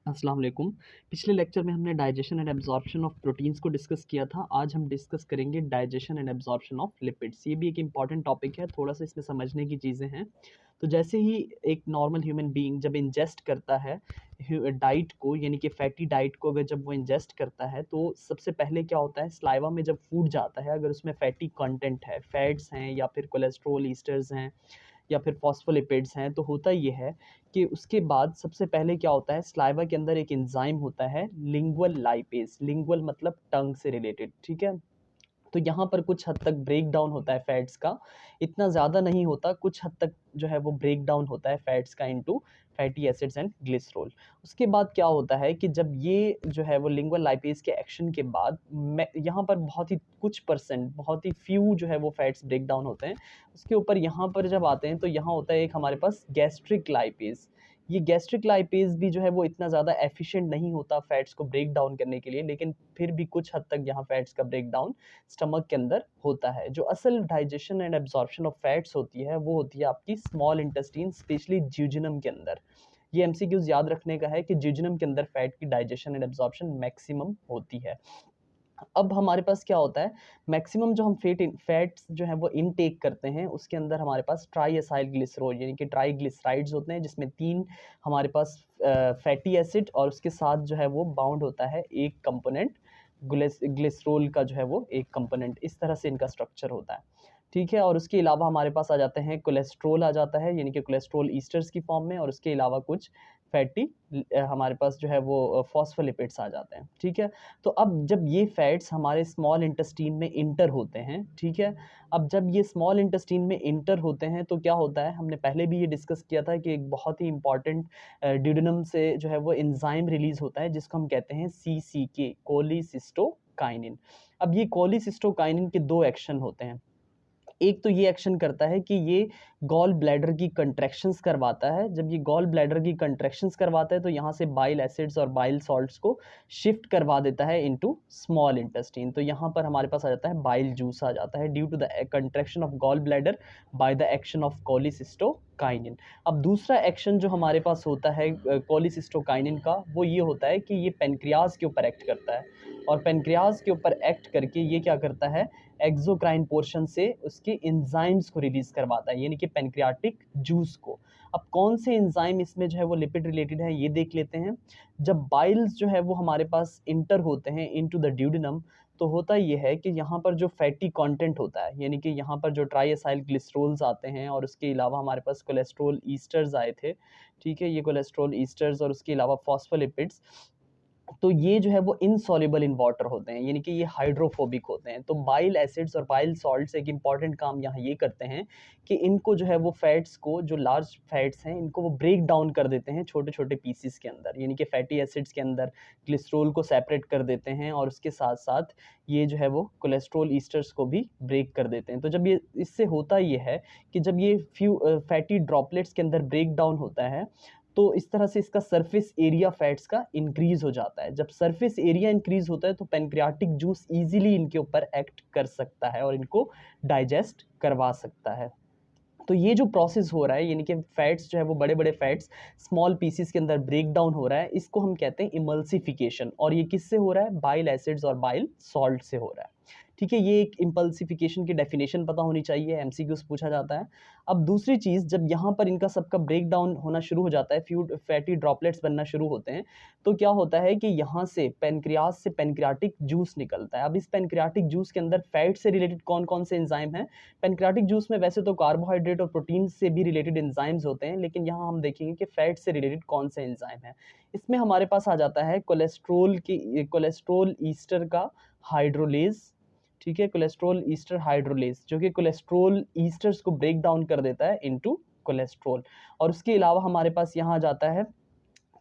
अस्सलाम वालेकुम। पिछले लेक्चर में हमने digestion and absorption of proteins को डिस्कस किया था। आज हम डिस्कस करेंगे digestion and absorption of lipids. ये भी एक इम्पॉर्टेंट टॉपिक है, थोड़ा-सा इसमें समझने की चीज़ें हैं। तो जैसे ही एक नॉर्मल ह्यूमन बीइंग जब इंजेस्ट करता है डाइट को, यानी कि फैटी डाइट को अगर जब वो इंजेस्ट करता है, तो सबसे पहले क्या होता है, सलाइवा में जब फूड जाता है, अगर उसमें फैटी कंटेंट है, फैट्स हैं या फिर कोलेस्ट्रॉल ईस्टर्स हैं या फिर फॉस्फोलिपिड्स हैं, तो होता ये है कि उसके बाद सबसे पहले क्या होता है, सलाइवा के अंदर एक एंजाइम होता है लिंगुअल लाइपेज। लिंगुअल मतलब टंग से रिलेटेड, ठीक है। तो यहाँ पर कुछ हद तक ब्रेक डाउन होता है फैट्स का, इतना ज़्यादा नहीं होता, कुछ हद तक जो है वो ब्रेक डाउन होता है फैट्स का into fatty acids and glycerol. उसके बाद क्या होता है कि जब ये जो है वो लिंगुअल लाइपेज के एक्शन के बाद यहाँ पर बहुत ही कुछ परसेंट, बहुत ही फ्यू जो है वो फैट्स ब्रेक डाउन होते हैं। उसके ऊपर यहाँ पर जब आते हैं तो यहाँ होता है एक हमारे पास गैस्ट्रिक लाइपेज। ये गैस्ट्रिक लाइपेज भी जो है वो इतना ज़्यादा एफिशिएंट नहीं होता फैट्स को ब्रेक डाउन करने के लिए, लेकिन फिर भी कुछ हद तक यहाँ फैट्स का ब्रेक डाउन स्टमक के अंदर होता है। जो असल digestion and absorption of fats होती है वो होती है आपकी स्मॉल इंटेस्टाइन, स्पेशली ज्यूजिनम के अंदर। ये एमसीक्यूज याद रखने का है कि ज्यूजिनम के अंदर फैट की डाइजेशन एंड एब्जॉर्प्शन मैक्सिमम होती है। अब हमारे पास क्या होता है, मैक्सिमम जो हम फैट्स जो है वो इनटेक करते हैं, उसके अंदर हमारे पास ट्राई एसाइल ग्लिसरॉल यानी कि ट्राईग्लिसराइड्स होते हैं, जिसमें 3 हमारे पास फैटी एसिड और उसके साथ जो है वो बाउंड होता है एक कंपोनेंट ग्लिसरॉल का, जो है वो एक कंपोनेंट। इस तरह से इनका स्ट्रक्चर होता है, ठीक है। और उसके अलावा हमारे पास आ जाते हैं कोलेस्ट्रोल आ जाता है, यानी कि कोलेस्ट्रोल ईस्टर्स की फॉर्म में, और उसके अलावा कुछ फैटी हमारे पास जो है वो फॉस्फोलिपिड्स आ जाते हैं, ठीक है। तो अब जब ये फैट्स हमारे स्मॉल इंटेस्टीन में इंटर होते हैं, ठीक है। अब जब ये स्मॉल इंटेस्टीन में इंटर होते हैं तो क्या होता है, हमने पहले भी ये डिस्कस किया था कि एक बहुत ही इंपॉर्टेंट ड्यूडेनम से जो है वो एंजाइम रिलीज होता है, जिसको हम कहते हैं CCK, कोलिसिस्टोकाइनिन। अब ये कोलिसिस्टोकाइनिन के 2 एक्शन होते हैं। एक तो ये एक्शन करता है कि ये गॉल ब्लैडर की कंट्रैक्शंस करवाता है। जब ये गॉल ब्लैडर की कंट्रैक्शंस करवाता है तो यहाँ से बाइल एसिड्स और बाइल सॉल्ट्स को शिफ्ट करवा देता है इनटू स्मॉल इंटेस्टाइन। तो यहाँ पर हमारे पास आ जाता है बाइल जूस आ जाता है due to the contraction of gall bladder by the action of cholecystokinin. अब दूसरा एक्शन जो हमारे पास होता है कोलिसिस्टोकाइनिन का, वो ये होता है कि ये पेनक्रियाज के ऊपर एक्ट करता है, और पेनक्रियाज के ऊपर एक्ट करके ये क्या करता है, एक्सोक्राइन पोर्शन से उसके एंजाइम्स को रिलीज करवाता है, यानी कि पेनक्रियाटिक जूस को। अब कौन से एंजाइम इसमें जो है वो लिपिड रिलेटेड है ये देख लेते हैं। जब बाइल्स जो है वो हमारे पास इंटर होते हैं इनटू द ड्यूडेनम, तो होता ये है कि यहाँ पर जो फैटी कंटेंट होता है, यानी कि यहाँ पर जो ट्राई एसाइल ग्लिसरॉल्स आते हैं, और उसके अलावा हमारे पास कोलेस्ट्रॉल ईस्टर्स आए थे, ठीक है। ये कोलेस्ट्रॉल ईस्टर्स और उसके अलावा फॉस्फोलिपिड्स, तो ये जो है वो इनसॉल्युबल इन वाटर होते हैं, यानी कि ये हाइड्रोफोबिक होते हैं। तो बाइल एसिड्स और बाइल सॉल्ट्स एक इंपॉर्टेंट काम यहाँ ये करते हैं कि इनको जो है वो फैट्स को, जो लार्ज फैट्स हैं, इनको वो ब्रेक डाउन कर देते हैं छोटे छोटे पीसीस के अंदर, यानी कि फैटी एसिड्स के अंदर ग्लिसरॉल को सेपरेट कर देते हैं, और उसके साथ साथ ये जो है वो कोलेस्ट्रॉल ईस्टर्स को भी ब्रेक कर देते हैं। तो जब ये, इससे होता ये है कि जब ये फ्यू फैटी ड्रॉपलेट्स के अंदर ब्रेक डाउन होता है, तो इस तरह से इसका सरफेस एरिया फैट्स का इंक्रीज हो जाता है। जब सरफेस एरिया इंक्रीज होता है तो पेनक्रियाटिक जूस इजीली इनके ऊपर एक्ट कर सकता है और इनको डाइजेस्ट करवा सकता है। तो ये जो प्रोसेस हो रहा है, यानी कि फैट्स जो है वो बड़े बड़े फैट्स स्मॉल पीसीस के अंदर ब्रेक डाउन हो रहा है, इसको हम कहते हैं इमल्सिफिकेशन। और ये किससे हो रहा है, बाइल एसिड्स और बाइल सॉल्ट से हो रहा है, ठीक है। ये एक इम्पल्सिफिकेशन की डेफिनेशन पता होनी चाहिए, एमसीक्यूज पूछा जाता है। अब दूसरी चीज़, जब यहाँ पर इनका सबका ब्रेक डाउन होना शुरू हो जाता है, फ्यूड फैटी ड्रॉपलेट्स बनना शुरू होते हैं, तो क्या होता है कि यहाँ से पेनक्रियाज से पेनक्रियाटिक जूस निकलता है। अब इस पेनक्रियाटिक जूस के अंदर फैट से रिलेटेड कौन कौन से एंजाइम हैं, पेनक्रियाटिक जूस में वैसे तो कार्बोहाइड्रेट और प्रोटीन से भी रिलेटेड एंजाइम्स होते हैं, लेकिन यहाँ हम देखेंगे कि फैट से रिलेटेड कौन से एंजाइम हैं। इसमें हमारे पास आ जाता है कोलेस्ट्रोल ईस्टर का हाइड्रोलेज, ठीक है। कोलेस्ट्रॉल ईस्टर हाइड्रोलेज, जो कि कोलेस्ट्रॉल ईस्टर्स को ब्रेक डाउन कर देता है इनटू कोलेस्ट्रॉल। और उसके अलावा हमारे पास यहाँ आ जाता है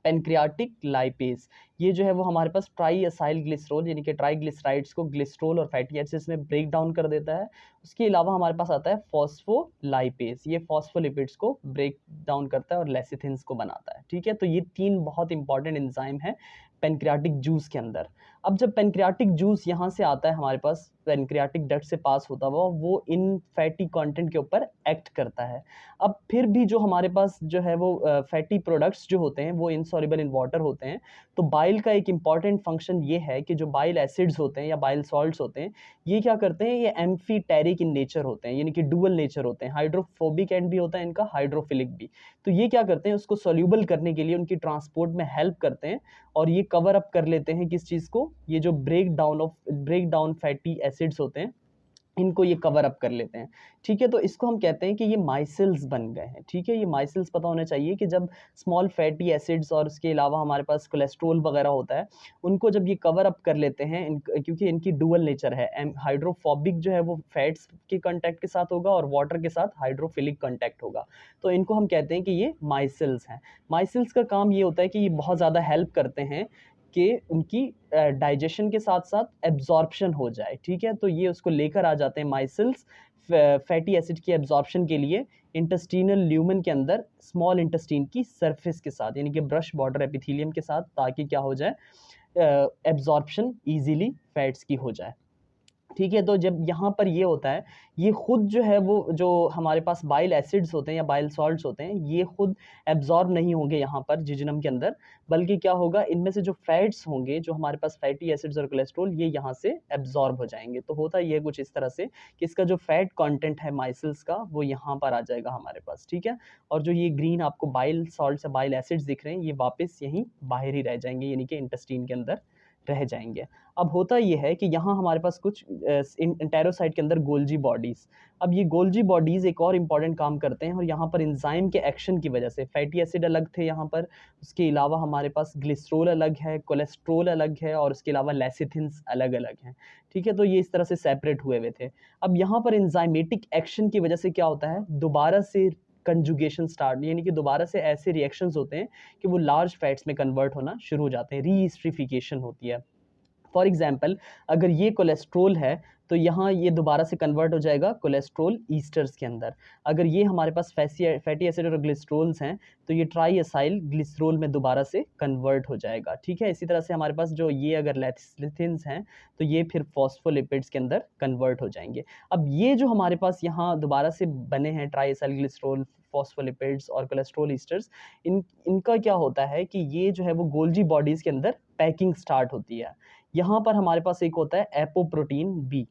पेनक्रियाटिक लाइपेज। ये जो है वो हमारे पास ट्राई एसाइल ग्लिसरॉल, यानी कि ट्राईग्लिसराइड्स को ग्लिसरॉल और फैटी एसिड्स में ब्रेक डाउन कर देता है। उसके अलावा हमारे पास आता है फॉस्फोलाइपेज, ये फॉस्फोलिपिड्स को ब्रेक डाउन करता है और लेसिथिन्स को बनाता है, ठीक है। तो ये 3 बहुत इंपॉर्टेंट एंजाइम है पेनक्रियाटिक जूस के अंदर। अब जब पेनक्रियाटिक जूस यहाँ से आता है हमारे पास, पेनक्रियाटिक डक्ट से पास होता हुआ, वो इन फैटी कंटेंट के ऊपर एक्ट करता है। अब फिर भी जो हमारे पास जो है वो फैटी प्रोडक्ट्स जो होते हैं वो इनसॉल्युबल इन वाटर होते हैं। तो बाइल का एक इंपॉर्टेंट फंक्शन ये है कि जो बाइल एसिड्स होते हैं या बाइल सॉल्ट्स होते हैं, ये क्या करते हैं, ये एम्फीटेरिक इन नेचर होते हैं, यानी कि डुअल नेचर होते हैं। हाइड्रोफोबिक एंड भी होता है इनका, हाइड्रोफिलिक भी। तो ये क्या करते हैं, उसको सोल्यूबल करने के लिए उनकी ट्रांसपोर्ट में हेल्प करते हैं, और ये कवर अप कर लेते हैं किस चीज़ को, ये जो ब्रेक डाउन फैटी एसिड्स होते हैं, इनको ये कवर अप कर लेते हैं। ठीक है, तो इसको हम कहते हैं कि ये माइसिल्स बन गए हैं। ठीक है, ये माइसिल्स पता होना चाहिए कि जब स्मॉल फैटी एसिड्स और उसके अलावा हमारे पास कोलेस्ट्रोल वगैरह होता है, उनको जब ये कवर अप कर लेते हैं, क्योंकि इनकी डुअल नेचर है, हाइड्रोफोबिक जो है वो फैट्स के कांटेक्ट के साथ होगा और वाटर के साथ हाइड्रोफिलिक कांटेक्ट होगा, तो इनको हम कहते हैं कि ये माइसिल्स हैं। माइसिल्स का काम ये होता है कि ये बहुत ज़्यादा हेल्प करते हैं कि उनकी डाइजेशन के साथ साथ एब्जॉर्प्शन हो जाए। ठीक है, तो ये उसको लेकर आ जाते हैं माइसिल्स फैटी एसिड की एब्जॉर्प्शन के लिए इंटेस्टिनल ल्यूमन के अंदर, स्मॉल इंटेस्टीन की सरफेस के साथ, यानी कि ब्रश बॉर्डर एपिथेलियम के साथ, ताकि क्या हो जाए, एब्जॉर्प्शन इजीली फैट्स की हो जाए। ठीक है, तो जब यहाँ पर ये होता है, ये खुद जो है वो जो हमारे पास बाइल एसिड्स होते हैं या बाइल सॉल्ट्स होते हैं, ये खुद एब्जॉर्ब नहीं होंगे यहाँ पर जिजनम के अंदर, बल्कि क्या होगा, इनमें से जो फैट्स होंगे, जो हमारे पास फैटी एसिड्स और कोलेस्ट्रॉल, ये यहाँ से एब्जॉर्ब हो जाएंगे। तो होता ये कुछ इस तरह से कि इसका जो फैट कंटेंट है माइसिल्स का, वो यहाँ पर आ जाएगा हमारे पास। ठीक है, और जो ये ग्रीन आपको बाइल सॉल्ट्स या बाइल एसिड्स दिख रहे हैं, ये वापस यहीं बाहर ही रह जाएंगे, यानी कि इंटेस्टीन के अंदर रह जाएंगे। अब होता ये है कि यहाँ हमारे पास कुछ एंटेरोसाइट के अंदर गोल्जी बॉडीज़, अब ये गोल्जी बॉडीज़ एक और इम्पॉर्टेंट काम करते हैं, और यहाँ पर एंजाइम के एक्शन की वजह से फैटी एसिड अलग थे यहाँ पर, उसके अलावा हमारे पास ग्लिसरॉल अलग है, कोलेस्ट्रोल अलग है, और उसके अलावा लेसिथिन्स अलग अलग हैं। ठीक है, तो ये इस तरह से सेपरेट हुए थे। अब यहाँ पर एंजाइमेटिक एक्शन की वजह से क्या होता है, दोबारा से कंजुगेशन स्टार्ट, यानी कि दोबारा से ऐसे रिएक्शंस होते हैं कि वो लार्ज फैट्स में कन्वर्ट होना शुरू हो जाते हैं, रीस्ट्रिफिकेशन होती है। फॉर एग्जाम्पल, अगर ये कोलेस्ट्रोल है, तो यहाँ ये दोबारा से कन्वर्ट हो जाएगा कोलेस्ट्रोल ईस्टर्स के अंदर। अगर ये हमारे पास फैटी एसिड और ग्लिसरॉल्स हैं, तो ये ट्राई एसाइल ग्लिसरॉल में दोबारा से कन्वर्ट हो जाएगा। ठीक है, इसी तरह से हमारे पास जो ये अगर लेथिन्स हैं, तो ये फिर फॉस्फोलिपिड्स के अंदर कन्वर्ट हो जाएंगे। अब ये जो हमारे पास यहाँ दोबारा से बने हैं ट्राई एसाइल ग्लिसरॉल, फॉस्फोलिपिड्स और कोलेस्ट्रॉल ईस्टर्स, इनका क्या होता है कि ये जो है वो गोल्जी बॉडीज़ के अंदर पैकिंग स्टार्ट होती है। यहाँ पर हमारे पास एक होता है एपोप्रोटीन बी।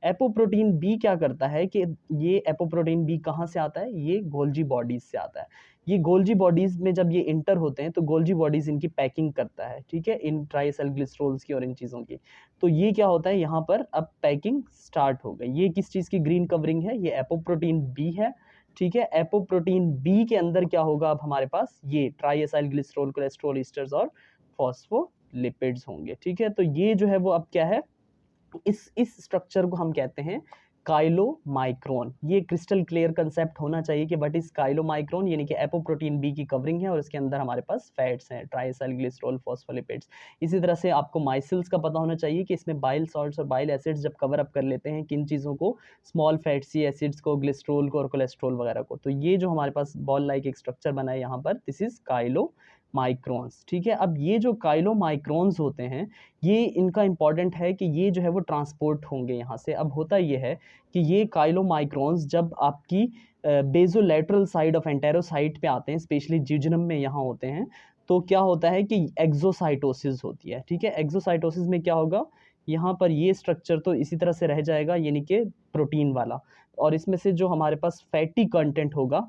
एपोप्रोटीन बी क्या करता है कि ये एपोप्रोटीन बी कहाँ से आता है, ये गोल्जी बॉडीज से आता है। ये गोल्जी बॉडीज में जब ये इंटर होते हैं, तो गोल्जी बॉडीज इनकी पैकिंग करता है। ठीक है, इन ट्राइसेल ग्लिसरॉल्स की और इन चीज़ों की। तो ये क्या होता है, यहाँ पर अब पैकिंग स्टार्ट हो गई। ये किस चीज़ की ग्रीन कवरिंग है, ये एपोप्रोटीन बी है। ठीक है, एपोप्रोटीन बी के अंदर क्या होगा, अब हमारे पास ये ट्राइएसाइल ग्लिसरॉल, कोलेस्ट्रॉल ईस्टर्स और फॉस्फोलिपिड्स होंगे। ठीक है, तो ये जो है वो अब क्या है, इस स्ट्रक्चर को हम कहते हैं काइलोमाइक्रोन। ये क्रिस्टल क्लियर कंसेप्ट होना चाहिए कि व्हाट इज काइलोमाइक्रोन, यानी कि एपोप्रोटीन बी की कवरिंग है और इसके अंदर हमारे पास फैट्स हैं, ट्राइएसाइल ग्लिसरॉल, फॉस्फोलिपिड्स। इसी तरह से आपको माइसिल्स का पता होना चाहिए कि इसमें बाइल सॉल्ट्स और बाइल एसिड्स जब कवर अप कर लेते हैं किन चीज़ों को, स्मॉल फैट्सी एसिड्स को, ग्लिसरॉल को और कोलेस्ट्रॉल वगैरह को। तो ये जो हमारे पास बॉल लाइक एक स्ट्रक्चर बना है यहाँ पर, दिस इज काइलोमाइक्रोन्स। ठीक है, अब ये जो काइलोमाइक्रोन्स होते हैं, ये इनका इंपॉर्टेंट है कि ये जो है वो ट्रांसपोर्ट होंगे यहाँ से। अब होता ये है कि ये काइलोमाइक्रोन्स जब आपकी बेजोलेटरल साइड ऑफ एंटेरोसाइट पे आते हैं, स्पेशली जिजनम में यहाँ होते हैं, तो क्या होता है कि एक्सोसाइटोसिस होती है। ठीक है, एक्सोसाइटोसिस में क्या होगा, यहाँ पर ये स्ट्रक्चर तो इसी तरह से रह जाएगा, यानी कि प्रोटीन वाला, और इसमें से जो हमारे पास फैटी कंटेंट होगा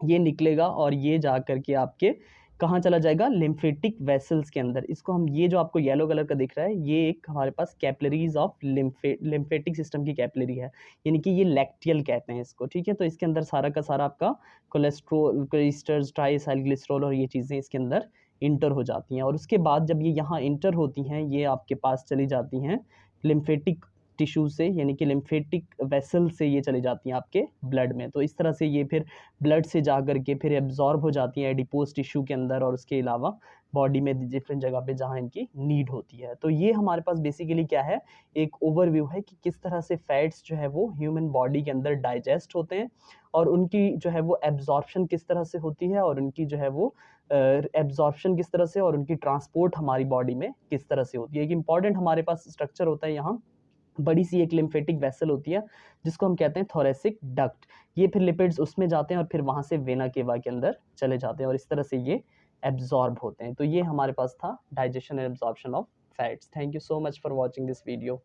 ये निकलेगा, और ये जा करके आपके कहाँ चला जाएगा, लिम्फेटिक वेसल्स के अंदर। इसको हम, ये जो आपको येलो कलर का दिख रहा है, ये एक हमारे पास कैपिलरीज ऑफ लिम्फेटिक सिस्टम की कैपिलरी है, यानी कि ये लैक्टियल कहते हैं इसको। ठीक है, तो इसके अंदर सारा का सारा आपका कोलेस्ट्रोल, ईस्टर्स, ट्राइएसाइल ग्लिसरॉल और ये चीज़ें इसके अंदर इंटर हो जाती हैं, और उसके बाद जब ये यहाँ इंटर होती हैं, ये आपके पास चली जाती हैं लिम्फेटिक टिश्यू से यानी कि लिम्फेटिक वेसल से ये चली जाती हैं आपके ब्लड में। तो इस तरह से ये फिर ब्लड से जा कर के फिर एब्जॉर्ब हो जाती हैं एडिपोज टिश्यू के अंदर और उसके अलावा बॉडी में डिफरेंट जगह पे जहाँ इनकी नीड होती है। तो ये हमारे पास बेसिकली क्या है, एक ओवरव्यू है कि किस तरह से फैट्स जो है वो ह्यूमन बॉडी के अंदर डाइजेस्ट होते हैं और उनकी जो है वो एब्जॉर्प्शन किस तरह से होती है और उनकी जो है वो एब्जॉर्प्शन किस तरह से और उनकी ट्रांसपोर्ट हमारी बॉडी में किस तरह से होती है। एक इंपॉर्टेंट हमारे पास स्ट्रक्चर होता है यहाँ, बड़ी सी एक लिम्फेटिक वेसल होती है जिसको हम कहते हैं थोरेसिक डक्ट। ये फिर लिपिड्स उसमें जाते हैं और फिर वहां से वेना केवा के अंदर चले जाते हैं और इस तरह से ये एब्जॉर्ब होते हैं। तो ये हमारे पास था digestion and absorption of fats. Thank you so much for watching this video.